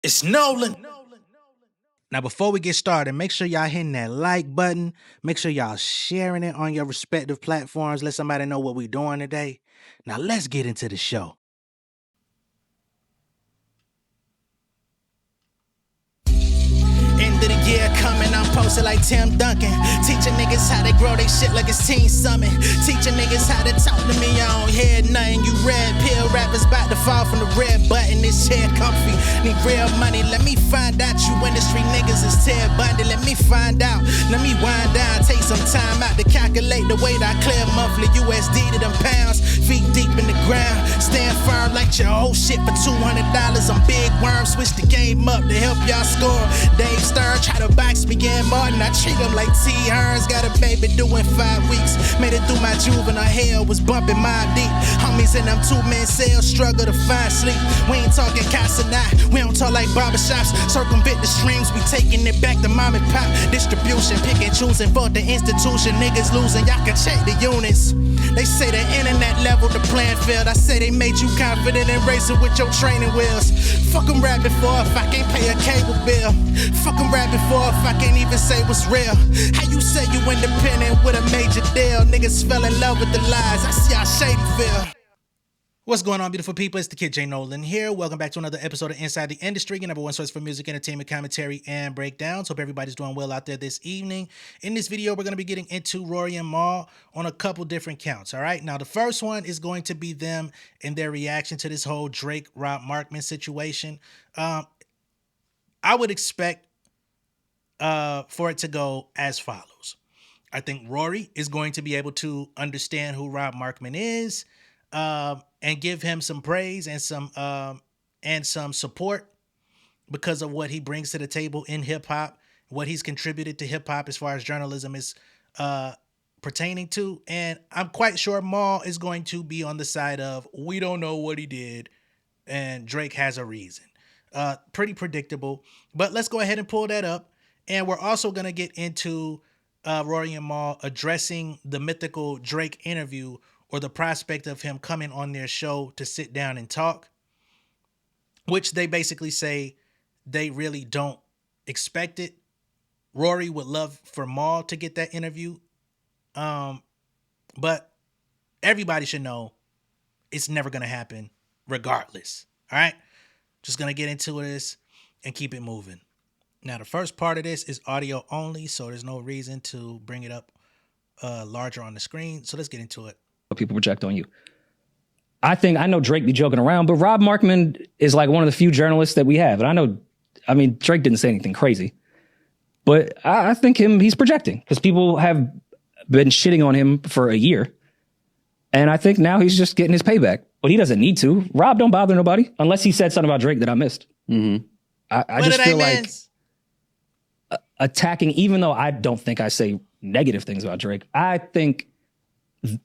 It's Nolan. Now, before we get started, make sure y'all hitting that like button. Make sure y'all sharing it on your respective platforms. Let somebody know what we're doing today. Now, let's get into the show. End of the year coming, I'm posted like Tim Duncan. Teaching niggas how to grow they shit like it's Teen Summit. Teaching niggas how to talk to me, I don't hear nothing. You red pill rappers about to fall from the red button. This chair comfy, need real money. Let me find out you industry niggas is Ted Bundy. Let me find out, let me wind down. Take some time out to calculate the weight I clear monthly. USD to them pounds, feet deep in the ground. Stand firm like your whole shit for $200. I'm big worm, switch the game up to help y'all score. Dave Stern try to box me in Martin. I treat him like T. Hearns. Got a baby doing 5 weeks. Made it through my juvenile hell, was bumping my deep. Homies in them 2-man cells struggle to find sleep. We ain't talking casa now, we don't talk like barbershops. Circumvent the streams, we taking it back to mom and pop. Distribution, pick and choosing for the institution. Niggas losing, y'all can check the units. They say the internet level the plan failed. I say they made you confident in racing with your training wheels. Fuck 'em rapping for if I can't pay a cable bill. Fuck 'em rapping for if I can't even say what's real. How you say you independent with a major deal? Niggas fell in love with the lies. I see how shady feel. What's going on, beautiful people? It's the kid J Nolan here. Welcome back to another episode of Inside the Industry, your number one source for music, entertainment, commentary, and breakdowns. Hope everybody's doing well out there this evening. In this video, we're going to be getting into Rory and Mal on a couple different counts, all right? Now, the first one is going to be them and their reaction to this whole Drake-Rob Markman situation. I would expect for it to go as follows. I think Rory is going to be able to understand who Rob Markman is, and give him some praise and some support because of what he brings to the table in hip hop, what he's contributed to hip hop as far as journalism is pertaining to. And I'm quite sure Mal is going to be on the side of, we don't know what he did and Drake has a reason. Pretty predictable, but let's go ahead and pull that up. And we're also going to get into Rory and Mal addressing the mythical Drake interview, or the prospect of him coming on their show to sit down and talk, which they basically say they really don't expect it. Rory would love for Mal to get that interview. But everybody should know it's never going to happen regardless. All right. Just going to get into this and keep it moving. Now, the first part of this is audio only, so there's no reason to bring it up larger on the screen. So let's get into it. People project on you. I know Drake be joking around, but Rob Markman is like one of the few journalists that we have. And Drake didn't say anything crazy, but I think he's projecting because people have been shitting on him for a year. And I think now he's just getting his payback, but he doesn't need to. Rob don't bother nobody unless he said something about Drake that I missed. Mm-hmm. I just feel like attacking, even though I don't think I say negative things about Drake, I think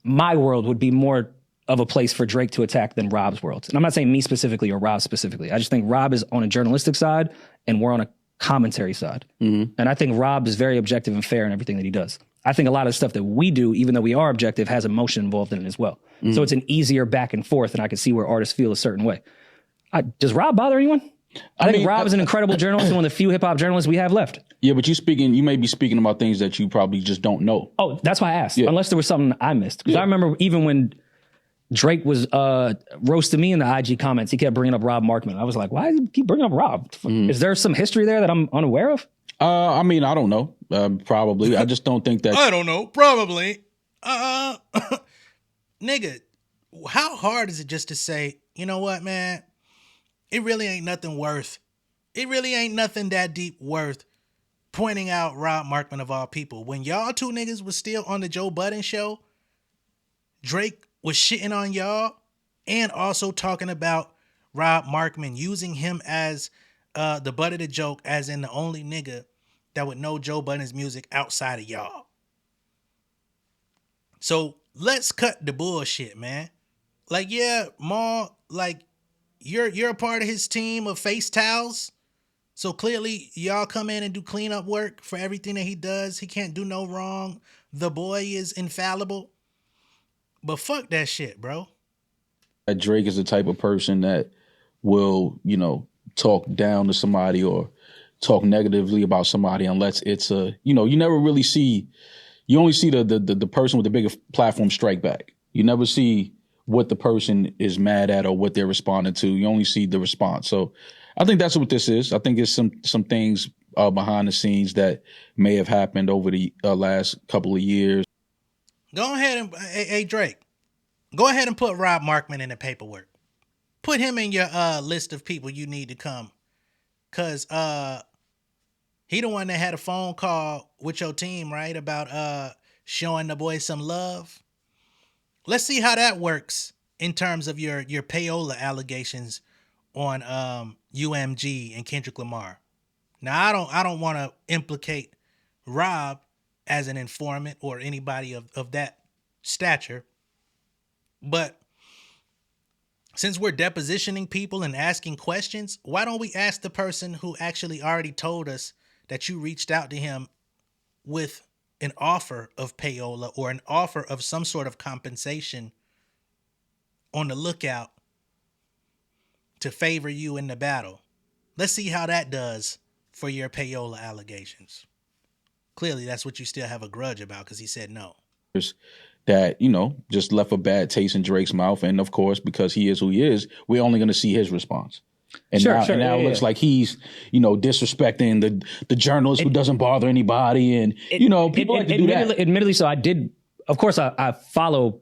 my world would be more of a place for Drake to attack than Rob's world. And I'm not saying me specifically or Rob specifically. I just think Rob is on a journalistic side and we're on a commentary side. Mm-hmm. And I think Rob is very objective and fair in everything that he does. I think a lot of the stuff that we do, even though we are objective, has emotion involved in it as well. Mm-hmm. So it's an easier back and forth, and I can see where artists feel a certain way. Does Rob bother anyone? I think Rob is an incredible journalist and one of the few hip hop journalists we have left. Yeah, but you may be speaking about things that you probably just don't know. Oh, that's why I asked. Yeah. Unless there was something I missed. Because I remember even when Drake was roasting me in the IG comments, he kept bringing up Rob Markman. I was like, why does he keep bringing up Rob? Is there some history there that I'm unaware of? I don't know. Probably. I just don't think that. I don't know. Probably. Nigga, how hard is it just to say, you know what, man? It really ain't nothing that deep worth pointing out Rob Markman of all people. When y'all two niggas was still on the Joe Budden show, Drake was shitting on y'all and also talking about Rob Markman, using him as the butt of the joke, as in the only nigga that would know Joe Budden's music outside of y'all. So let's cut the bullshit, man. Like, yeah, Mal, like, you're a part of his team of face towels. So clearly y'all come in and do cleanup work for everything that he does. He can't do no wrong. The boy is infallible. But fuck that shit, bro. Drake is the type of person that will, talk down to somebody or talk negatively about somebody unless it's you never really see, you only see the person with the bigger platform strike back. You never see what the person is mad at or what they're responding to. You only see the response. So I think that's what this is. I think it's some things behind the scenes that may have happened over the last couple of years. Go ahead and, hey Drake, go ahead and put Rob Markman in the paperwork. Put him in your list of people you need to come. Cause he the one that had a phone call with your team, right? About showing the boy some love. Let's see how that works in terms of your payola allegations on UMG and Kendrick Lamar. Now I don't want to implicate Rob as an informant or anybody of that stature, but since we're depositioning people and asking questions, why don't we ask the person who actually already told us that you reached out to him with an offer of payola or an offer of some sort of compensation on the lookout to favor you in the battle? Let's see how that does for your payola allegations. Clearly, that's what you still have a grudge about because he said no. That, just left a bad taste in Drake's mouth. And of course, because he is who he is, we're only going to see his response. And now it looks like he's, disrespecting the journalist who doesn't bother anybody. And, people like to do that. Admittedly, so I did, of course, I follow,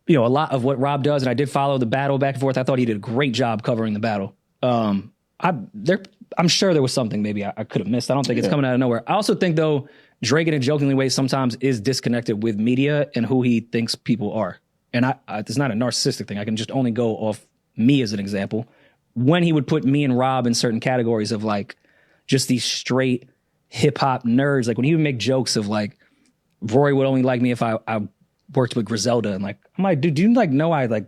a lot of what Rob does. And I did follow the battle back and forth. I thought he did a great job covering the battle. I'm sure there was something maybe I could have missed. I don't think it's coming out of nowhere. I also think, though, Drake in a jokingly way sometimes is disconnected with media and who he thinks people are. And it's not a narcissistic thing. I can just only go off me as an example. When he would put me and Rob in certain categories of like just these straight hip hop nerds, like when he would make jokes of like Rory would only like me if I worked with Griselda, and like I'm like, dude, do you like know I like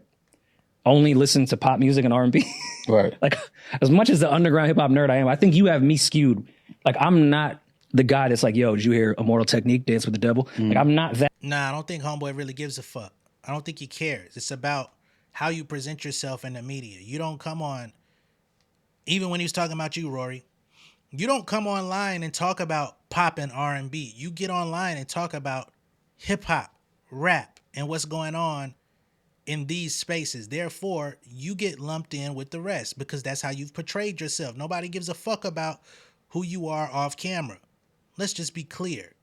only listen to pop music and R&B? Right. Like as much as the underground hip hop nerd I am, I think you have me skewed. Like I'm not the guy that's like, yo, did you hear Immortal Technique, Dance with the Devil? Like I'm not that. Nah, I don't think Homeboy really gives a fuck. I don't think he cares. It's about how you present yourself in the media. You don't come on, even when he was talking about you, Rory, you don't come online and talk about pop and R&B. You get online and talk about hip hop, rap, and what's going on in these spaces. Therefore, you get lumped in with the rest because that's how you've portrayed yourself. Nobody gives a fuck about who you are off camera. Let's just be clear.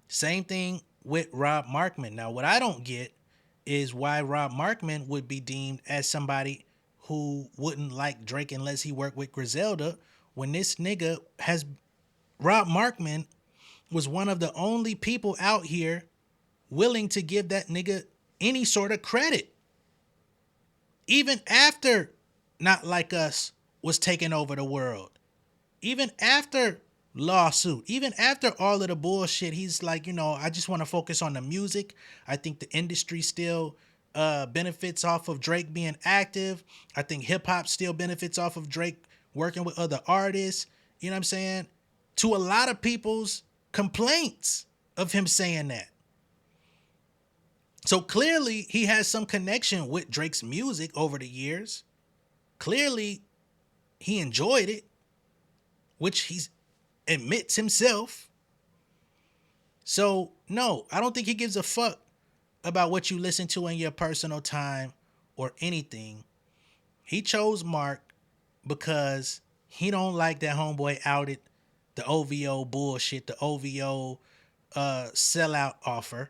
Same thing with Rob Markman. Now, what I don't get is why Rob Markman would be deemed as somebody who wouldn't like Drake unless he worked with Griselda, when this nigga has... Rob Markman was one of the only people out here willing to give that nigga any sort of credit. Even after Not Like Us was taking over the world. Even after lawsuit, even after all of the bullshit, he's like, I just want to focus on the music. I think the industry still benefits off of Drake being active. I think hip hop still benefits off of Drake working with other artists. You know what I'm saying? To a lot of people's complaints of him saying that. So clearly he has some connection with Drake's music over the years. Clearly he enjoyed it, which he admits himself. So no, I don't think he gives a fuck about what you listen to in your personal time or anything. He chose Mark because he don't like that Homeboy outed the OVO bullshit, the OVO sellout offer.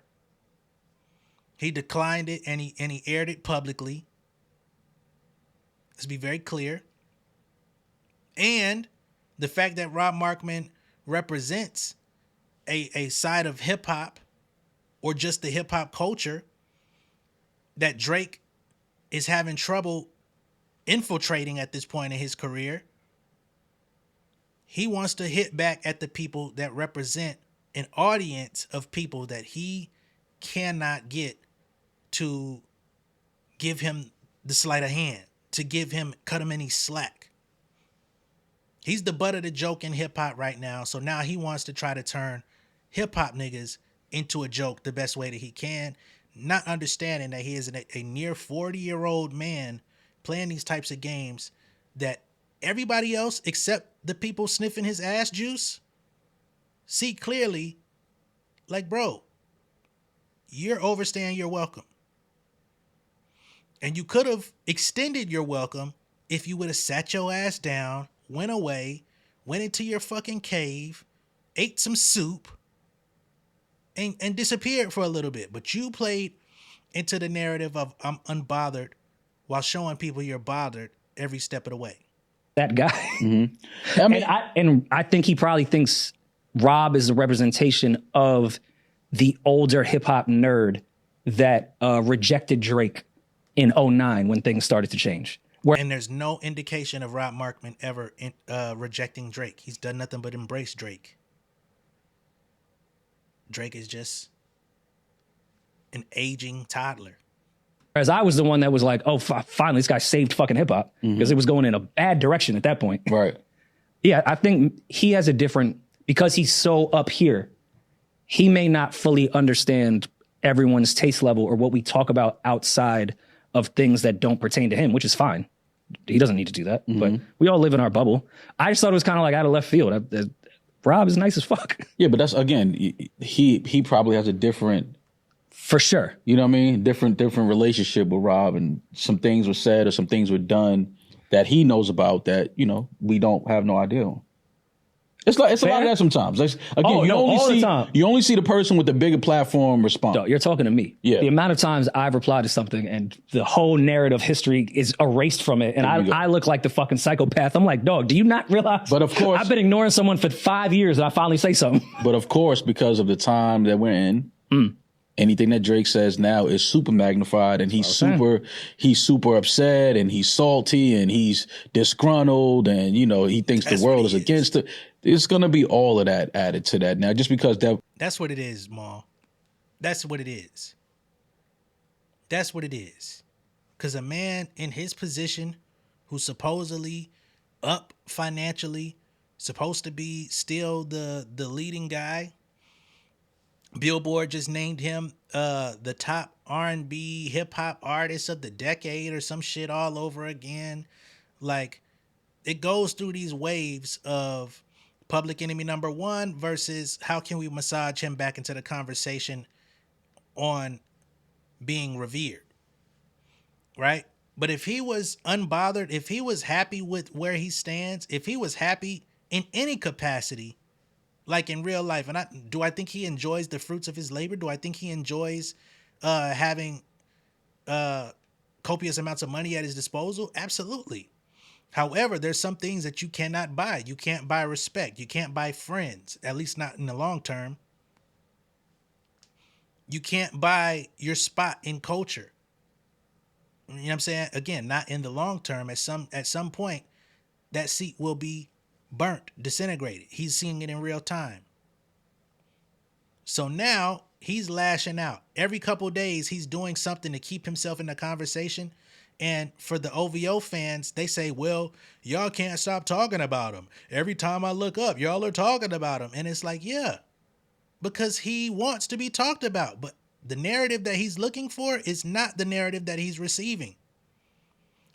He declined it and he aired it publicly. Let's be very clear. And the fact that Rob Markman represents a side of hip hop or just the hip hop culture that Drake is having trouble infiltrating at this point in his career. He wants to hit back at the people that represent an audience of people that he cannot get to give him the sleight of hand, to cut him any slack. He's the butt of the joke in hip hop right now. So now he wants to try to turn hip hop niggas into a joke the best way that he can, not understanding that he is a near 40-year-old man playing these types of games that everybody else except the people sniffing his ass juice see clearly, like, bro, you're overstaying your welcome. And you could have extended your welcome if you would have sat your ass down, went away, went into your fucking cave, ate some soup, and disappeared for a little bit. But you played into the narrative of I'm unbothered while showing people you're bothered every step of the way. That guy. I mean, and I think he probably thinks Rob is a representation of the older hip hop nerd that rejected Drake in 2009 when things started to change. And there's no indication of Rob Markman ever rejecting Drake. He's done nothing but embrace Drake. Drake is just an aging toddler. Whereas I was the one that was like, oh, finally, this guy saved fucking hip hop because it was going in a bad direction at that point. right. Yeah, I think he has a different, because he's so up here, he may not fully understand everyone's taste level or what we talk about outside of things that don't pertain to him, which is fine. He doesn't need to do that, but we all live in our bubble. I just thought it was kind of like out of left field. Rob is nice as fuck. Yeah, but that's, again, he probably has a different, For sure. you know what I mean? Different relationship with Rob, and some things were said or some things were done that he knows about that, you know, we don't have no idea on. It's a lot of that sometimes. Again, you only see the person with the bigger platform respond. No, you're talking to me. Yeah. The amount of times I've replied to something and the whole narrative history is erased from it, and I look like the fucking psychopath. I'm like, dog, do you not realize? But of course, I've been ignoring someone for 5 years, and I finally say something. But of course, because of the time that we're in, anything that Drake says now is super magnified, and he's super upset, and he's salty, and he's disgruntled, and you know he thinks the world is against it. It's gonna be all of that added to that now, just because that's what it is, Maul. That's what it is. That's what it is. Because a man in his position, who's supposedly up financially, supposed to be still the leading guy. Billboard just named him the top R&B hip hop artist of the decade or some shit all over again. Like, it goes through these waves of Public Enemy #1 versus how can we massage him back into the conversation on being revered, right? But if he was unbothered, if he was happy with where he stands, if he was happy in any capacity, like in real life, and do I think he enjoys the fruits of his labor? Do I think he enjoys having copious amounts of money at his disposal? Absolutely. However, there's some things that you cannot buy. You can't buy respect. You can't buy friends, at least not in the long term. You can't buy your spot in culture. You know what I'm saying? Again, not in the long term. At some point, that seat will be burnt, disintegrated. He's seeing it in real time. So now he's lashing out. Every couple of days, he's doing something to keep himself in the conversation. And for the OVO fans, they say, well, y'all can't stop talking about him. Every time I look up, y'all are talking about him. And it's like, yeah, because he wants to be talked about. But the narrative that he's looking for is not the narrative that he's receiving.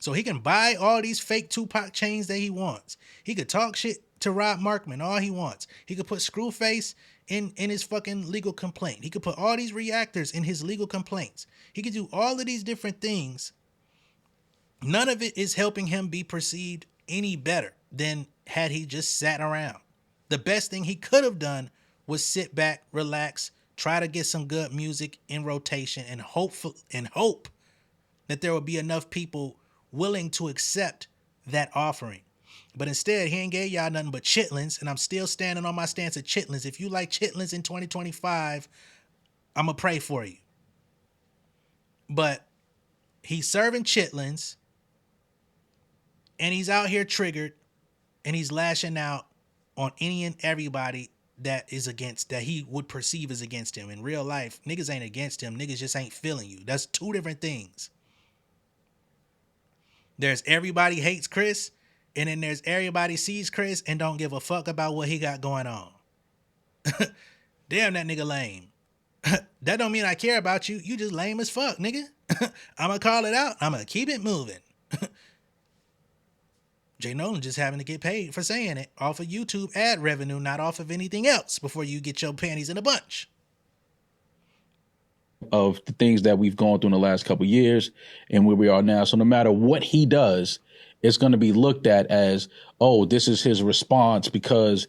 So he can buy all these fake Tupac chains that he wants. He could talk shit to Rob Markman all he wants. He could put Screwface in his fucking legal complaint. He could put all these reactors in his legal complaints. He could do all of these different things. None of it is helping him be perceived any better than had he just sat around. The best thing he could have done was sit back, relax, try to get some good music in rotation, and hope that there would be enough people willing to accept that offering. But instead, he ain't gave y'all nothing but chitlins, and I'm still standing on my stance of chitlins. If you like chitlins in 2025, I'm going to pray for you. But he's serving chitlins, and he's out here triggered, and he's lashing out on any and everybody that he would perceive as against him. In real life, niggas ain't against him. Niggas just ain't feeling you. That's two different things. There's everybody hates Chris, and then there's everybody sees Chris and don't give a fuck about what he got going on. Damn, that nigga lame. That don't mean I care about you. You just lame as fuck, nigga. I'm going to call it out. I'm going to keep it moving. J Nolan just having to get paid for saying it off of YouTube ad revenue, not off of anything else before you get your panties in a bunch. Of the things that we've gone through in the last couple of years and where we are now. So no matter what he does, it's going to be looked at as, oh, this is his response because,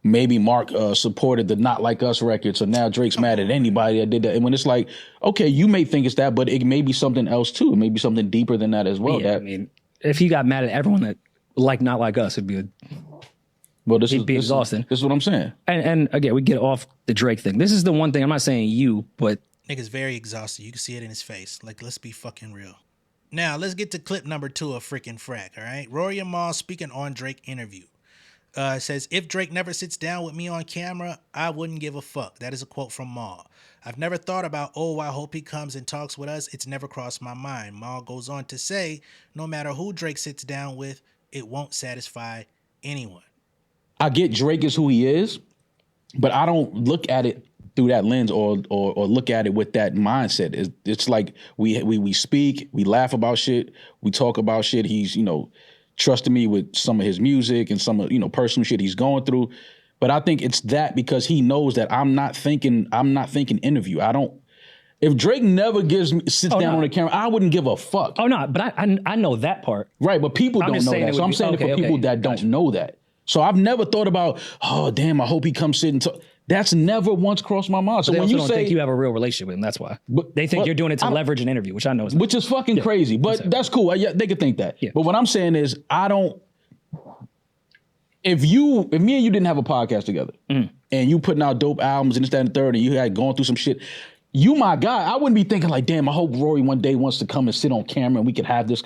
maybe Mark supported the Not Like Us record, so now Drake's mad at anybody that did that. And when it's like, okay, you may think it's that, but it may be something else too. It may be something deeper than that as well. Yeah, I mean, if he got mad at everyone that Not Like Us, it'd be exhausting. This is what I'm saying. And again, we get off the Drake thing. This is the one thing, I'm not saying you, but Nigga's very exhausted. You can see it in his face. Like, let's be fucking real. Now, let's get to clip number 2 of freaking Frack, all right? Rory and Mal speaking on Drake interview. Says, if Drake never sits down with me on camera, I wouldn't give a fuck. That is a quote from Mal. I've never thought about, I hope he comes and talks with us. It's never crossed my mind. Mal goes on to say, no matter who Drake sits down with, it won't satisfy anyone. I get Drake is who he is, but I don't look at it through that lens or look at it with that mindset. It's like we speak, we laugh about shit, we talk about shit. He's, trusting me with some of his music and some of, personal shit he's going through. But I think it's that because he knows that I'm not thinking interview. If Drake never sits down on the camera, I wouldn't give a fuck. Oh no, but I know that part. Right, but people don't know that. So I'm saying it for people that don't know that. So I've never thought about, oh damn, I hope he comes sit and talk. That's never once crossed my mind. So they when also you don't say think you have a real relationship with him, that's why. They think you're doing it to leverage an interview, which I know is which is fucking crazy. But that's cool. Yeah, they could think that. Yeah. But what I'm saying is, if me and you didn't have a podcast together and you putting out dope albums and this, that, and the third, and you had gone through some shit, you my guy, I wouldn't be thinking like, damn, I hope Rory one day wants to come and sit on camera and we could have this.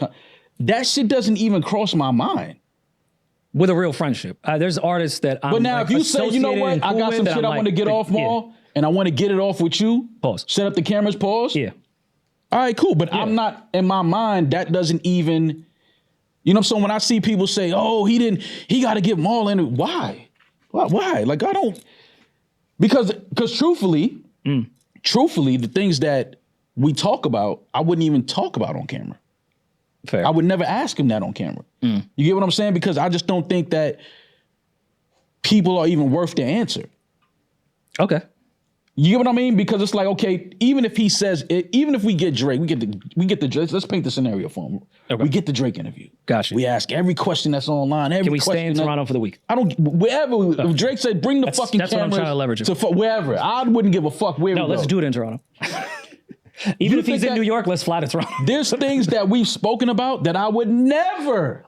That shit doesn't even cross my mind. With a real friendship. There's artists that I'm But now if you say, you know what, I got some shit I want to get off, Maul, and I want to get it off with you. Pause. Set up the cameras, pause. Yeah. All right, cool. But I'm not, in my mind, that doesn't even, so when I see people say, oh, he got to give Maul in it. Why? Like, I don't, because truthfully, the things that we talk about, I wouldn't even talk about on camera. Fair. I would never ask him that on camera. You get what I'm saying? Because I just don't think that people are even worth the answer. Okay. You get what I mean? Because it's like, okay, even if he says it, even if we get Drake, we get the Drake. Let's paint the scenario for him. Okay. We get the Drake interview. Gotcha. We ask every question that's online. Can we stay in Toronto for the week? I don't. Wherever. If Drake said, bring the fucking cameras. That's what I'm trying to leverage it. Wherever. I wouldn't give a fuck where we go. No, let's do it in Toronto. Even if he's in New York, let's fly to Toronto. There's things that we've spoken about that I would never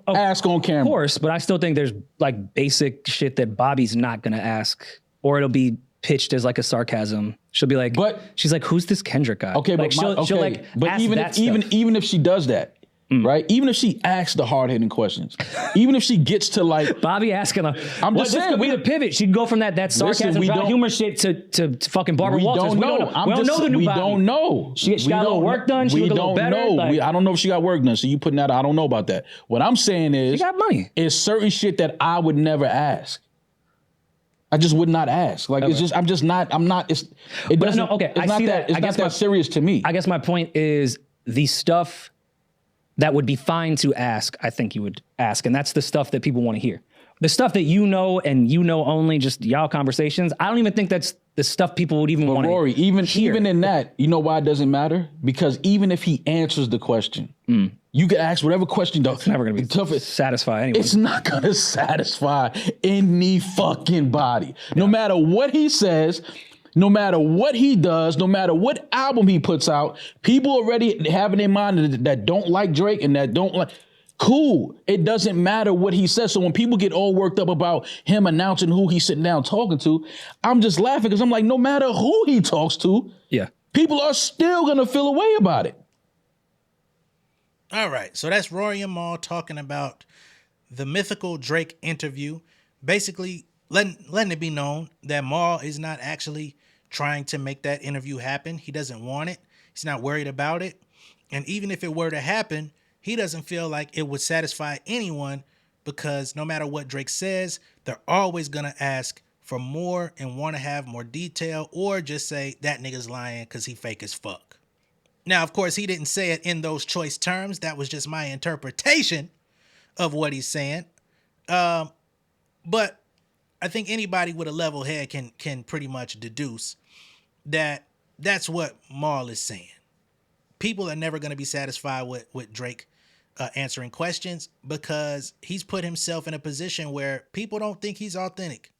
ask on camera. Of course, but I still think there's like basic shit that Bobby's not going to ask, or it'll be pitched as like a sarcasm. She'll be like, she's like, who's this Kendrick guy? Okay, like, she'll like ask even if she does that, right? Even if she asks the hard-hitting questions, even if she gets to like Bobby asking, I'm just saying, this could be the pivot. She can go from that sarcasm, humor shit to fucking Barbara Walters. We don't know the new Bobby. We don't know. She got a little work done. She look a little better. I don't know if she got work done. So you putting that, I don't know about that. What I'm saying is, she got money. It's certain shit that I would never ask. I just would not ask. Like it's just, I'm not. It doesn't. No, okay, it's not that. It's not that serious to me. I guess my point is the stuff that would be fine to ask, I think you would ask. And that's the stuff that people want to hear. The stuff that and only, just y'all conversations, I don't even think that's the stuff people would even want to hear. Rory, even in that, you know why it doesn't matter? Because even if he answers the question, you can ask whatever question. Though, it's never going to be satisfy anyone. It's not going to satisfy any fucking body. Yeah. No matter what he says, no matter what he does, no matter what album he puts out, people already have in their mind that don't like Drake and that don't like. Cool. It doesn't matter what he says. So when people get all worked up about him announcing who he's sitting down talking to, I'm just laughing because I'm like, no matter who he talks to, people are still going to feel a way about it. All right. So that's Rory and Mal talking about the mythical Drake interview. Basically, letting it be known that Mal is not actually trying to make that interview happen. He doesn't want it. He's not worried about it. And even if it were to happen, he doesn't feel like it would satisfy anyone because no matter what Drake says, they're always going to ask for more and want to have more detail or just say that nigga's lying because he fake as fuck. Now, of course, he didn't say it in those choice terms. That was just my interpretation of what he's saying. But I think anybody with a level head can pretty much deduce that that's what Maul is saying. People are never going to be satisfied with Drake answering questions because he's put himself in a position where people don't think he's authentic.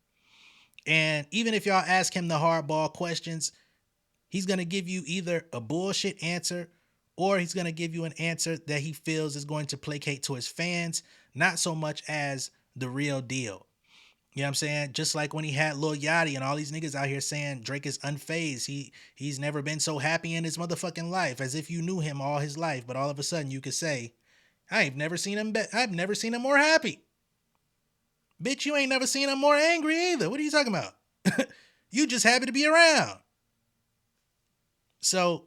And even if y'all ask him the hardball questions, he's going to give you either a bullshit answer or he's going to give you an answer that he feels is going to placate to his fans, not so much as the real deal. You know what I'm saying? Just like when he had Lil Yachty and all these niggas out here saying Drake is unfazed. He's never been so happy in his motherfucking life, as if you knew him all his life. But all of a sudden you could say, I've never seen him more happy. Bitch, you ain't never seen him more angry either. What are you talking about? You just happy to be around. So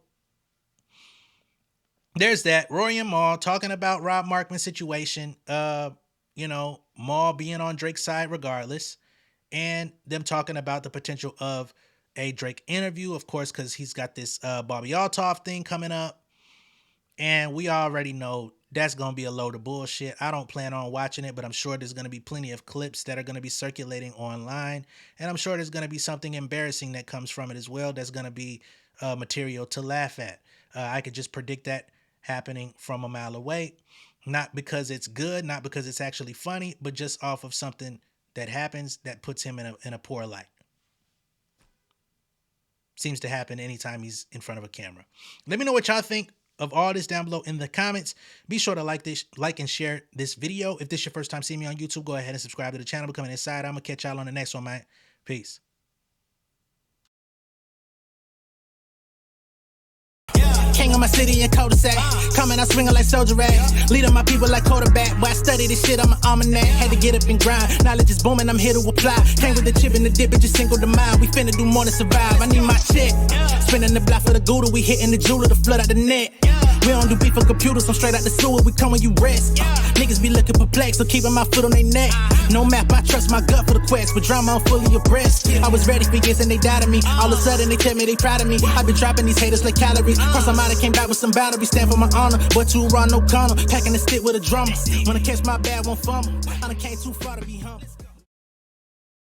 there's that. Rory and Maul talking about Rob Markman's situation. Maul being on Drake's side regardless, and them talking about the potential of a Drake interview, of course, because he's got this Bobby Altoff thing coming up, and we already know that's going to be a load of bullshit. I don't plan on watching it, but I'm sure there's going to be plenty of clips that are going to be circulating online, and I'm sure there's going to be something embarrassing that comes from it as well that's going to be material to laugh at. I could just predict that happening from a mile away. Not because it's good, not because it's actually funny, but just off of something that happens that puts him in a poor light. Seems to happen anytime he's in front of a camera. Let me know what y'all think of all this down below in the comments. Be sure to like and share this video. If this is your first time seeing me on YouTube, go ahead and subscribe to the channel. Becoming inside. I'm going to catch y'all on the next one, man. Peace. King of my city and cul-de-sac. Coming out swinging like soldier rag. Leading my people like quarterback. But I study this shit, I'm an almanac. Had to get up and grind. Knowledge is booming, I'm here to apply. Came with the chip and the dip, it just single the mind. We finna do more than survive. I need my check. Spinning the block for the Gouda. We hitting the jeweler to flood out the net. We don't do beef for computers, I'm straight out the sewer. We come when you rest. Niggas be looking perplexed, so keeping my foot on their neck. No map, I trust my gut for the quest. But drama, I'm fully abreast. I was ready for years and they doubted me. All of a sudden they tell me they proud of me. I been dropping these haters like calories. Cross them out, I came back with some boundaries. Stand for my honor, but too raw, no gunner. Packing the stick with a drummer. When I catch my bad, won't fumble. I done came too far to be humble.